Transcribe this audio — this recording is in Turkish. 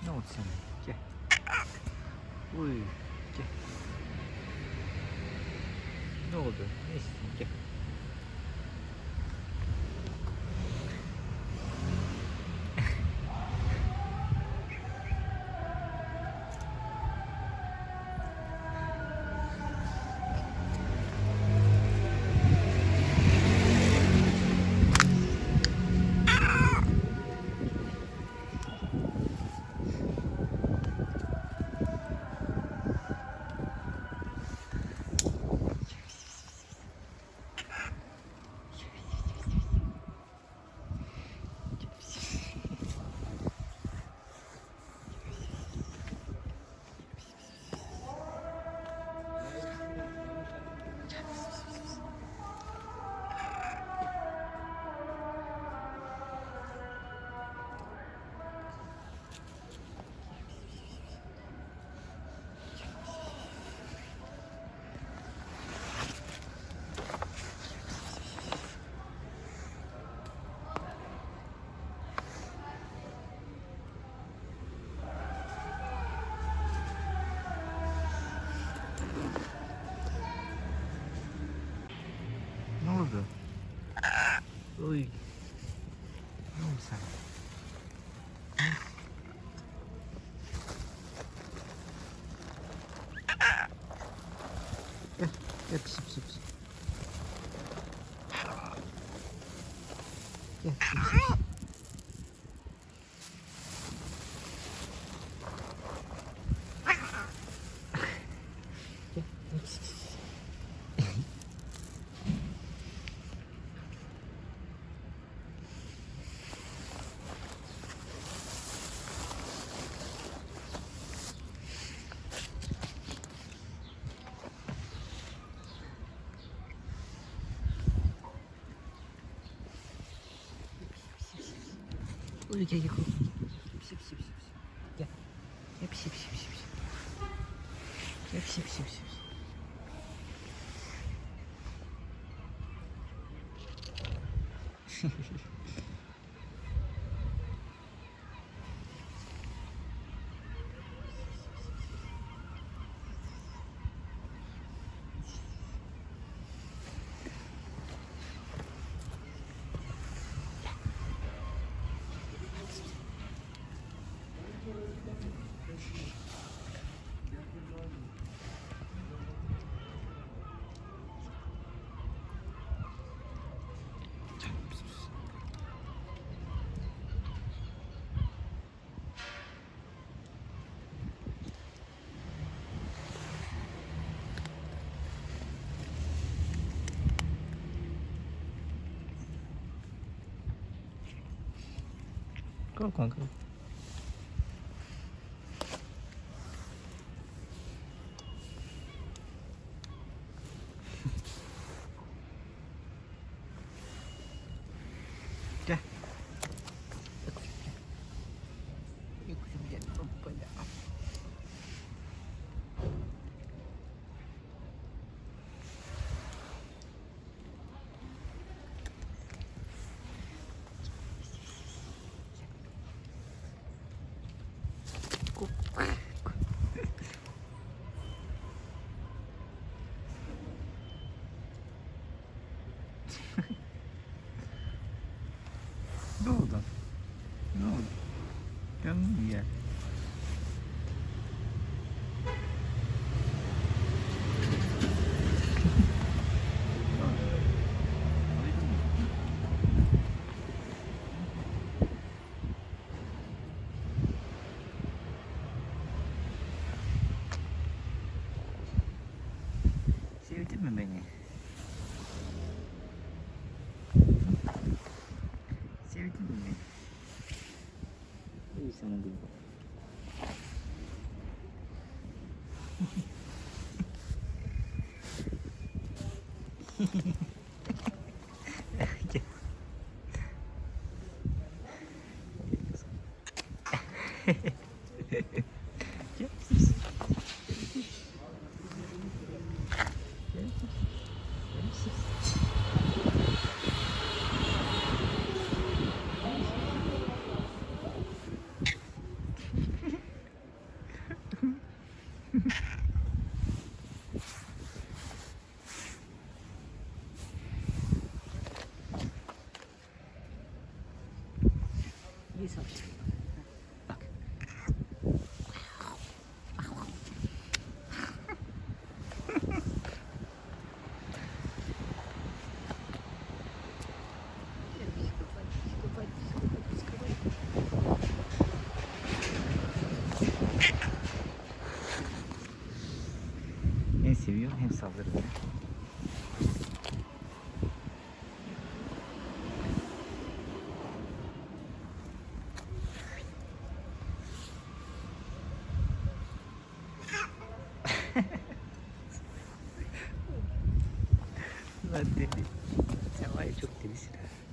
Ne oldu sana? Gel. Uy, gel. Ne oldu? Ne istiyorsun? Gel. Ne oldu? Uy. Ne oldu sana? Gel, gel pis pis pis. Gel pis pis. Gel, gel pis pis. Uy, gel gel. Pis pis pis. Gel. Gel pis pis pis. Gel pis pis pis. Kalk kanka. Gel. Ne oldu? Ne oldu? Canım mı gel? Sevdin mi beni? Sevdin mi beni? İyi sana değil. Gel. Gel. Bir savaş. Bak. Hem seviyor hem saldırıyor. Lan deli. Sen var ya çok delisin ha.